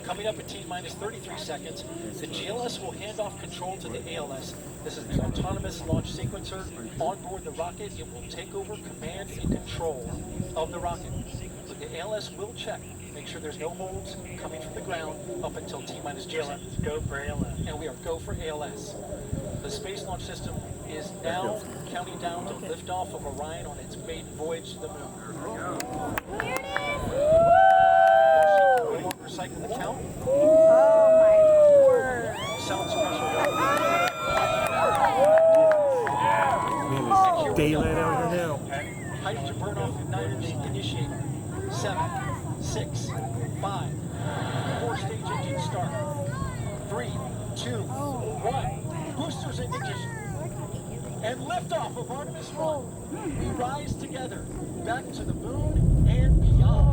Coming up at T-minus 33 seconds, the GLS will hand off control to the ALS. This is the autonomous launch sequencer. On board the rocket, it will take over command and control of the rocket. But the ALS will check, make sure there's no holds coming from the ground up until T-minus 2 seconds. Go for ALS. And we are go for ALS. The Space Launch System is now counting down to liftoff of Orion on its maiden voyage to the moon. Here it is! No longer cycle the count. Oh my word. Sound suppressor. Daylight out here now. Hydrogen burn-off igniters initiated. 7, 6, 5. 4-stage engine start. 3, 2, 1. Boosters in ignition. And liftoff of Artemis 1. We rise together back to the moon and beyond.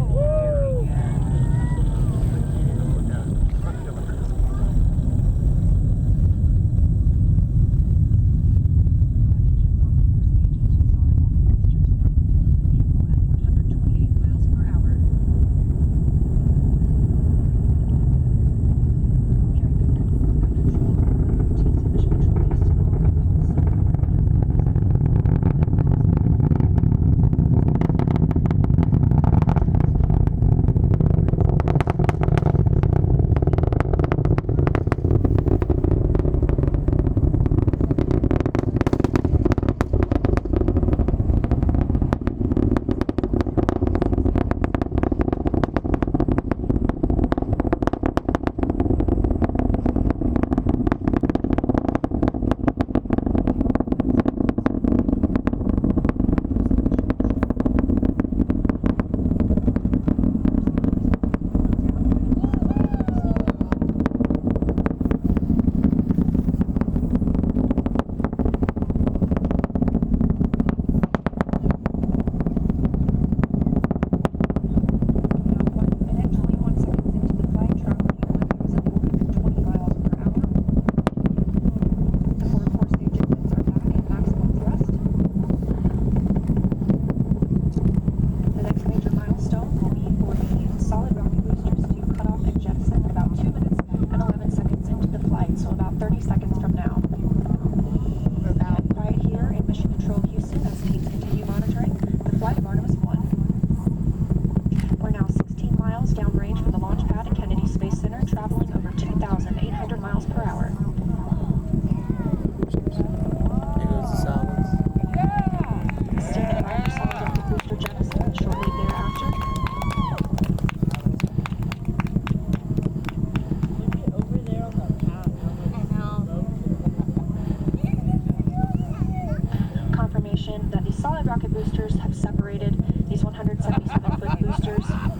That these solid rocket boosters have separated these 177-foot boosters. Now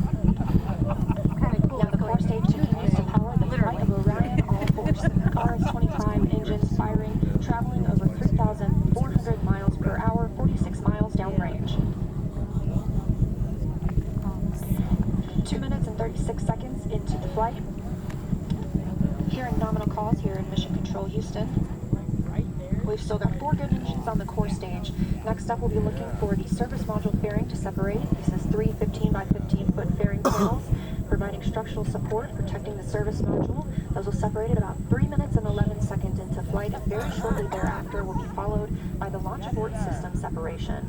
the core stage continues to power the flight of Orion, all force RS-25 engines firing, traveling over 3,400 miles per hour, 46 miles downrange. 2 minutes and 36 seconds into the flight. Hearing nominal calls here in Mission Control Houston. We've still got 4 good engines on the core stage. Next up, we'll be looking for the service module fairing to separate. This is 3 15 by 15 foot fairing panels, providing structural support, protecting the service module. Those will separate at about 3 minutes and 11 seconds into flight, and very shortly thereafter will be followed by the launch abort system separation.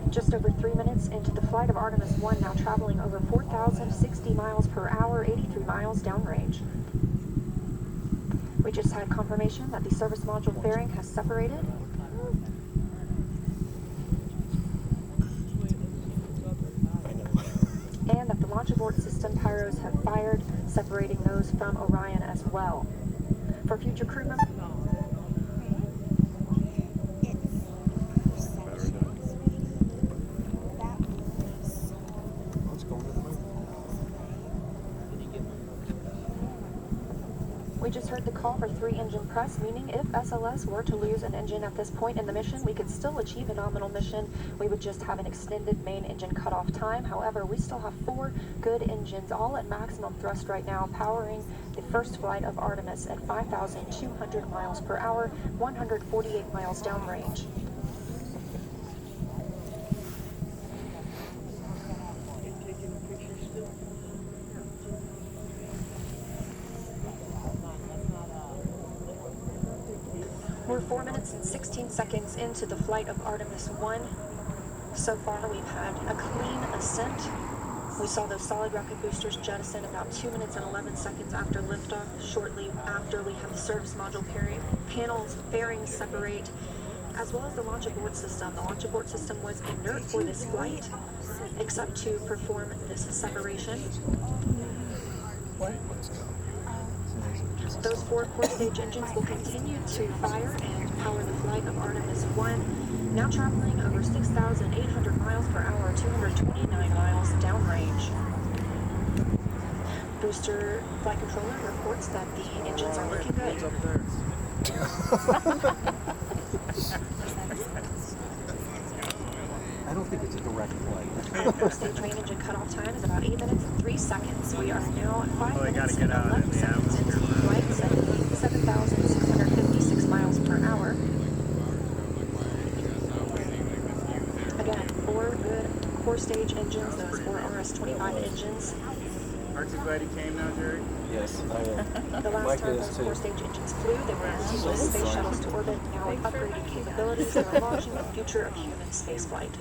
Just over 3 minutes into the flight of Artemis 1, now traveling over 4,060 miles per hour, 83 miles downrange. We just had confirmation that the service module fairing has separated. And that the launch abort system pyros have fired, separating those from Orion as well. For future crew members, we just heard the call for 3 engine press, meaning if SLS were to lose an engine at this point in the mission, we could still achieve a nominal mission. We would just have an extended main engine cutoff time. However, we still have 4 good engines, all at maximum thrust right now, powering the first flight of Artemis at 5,200 miles per hour, 148 miles downrange. 4 minutes and 16 seconds into the flight of Artemis 1. So far, we've had a clean ascent. We saw those solid rocket boosters jettison about 2 minutes and 11 seconds after liftoff. Shortly after, we have the service module panels, fairings separate, as well as the launch abort system. The launch abort system was inert for this flight, except to perform this separation. Those 4 core stage engines will continue to fire and power the flight of Artemis 1, now traveling over 6,800 miles per hour, 229 miles downrange. Booster flight controller reports that the engines are looking good. I don't think it's a direct flight. Our first stage main engine cutoff time is about 8 minutes and 3 seconds. We are now at 5 minutes and 11 seconds into the flight, 7,656 miles per hour. Again, 4 good core stage engines, those 4 RS-25 engines. Aren't you glad he came now, Jerry? Yes, I am. The last time those core stage engines flew, they were taking space shuttles to orbit. Now with upgraded capabilities, they are launching the future of human spaceflight.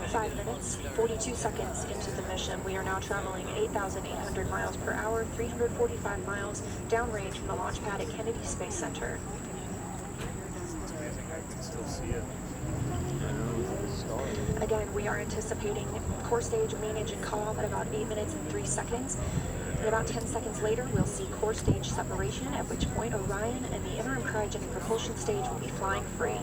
Five minutes, 42 seconds into the mission. We are now traveling 8,800 miles per hour, 345 miles downrange from the launch pad at Kennedy Space Center. It's amazing I can still see it. Again, we are anticipating core stage main engine cutoff at about 8 minutes and 3 seconds. And about 10 seconds later, we'll see core stage separation, at which point Orion and the interim cryogenic propulsion stage will be flying free.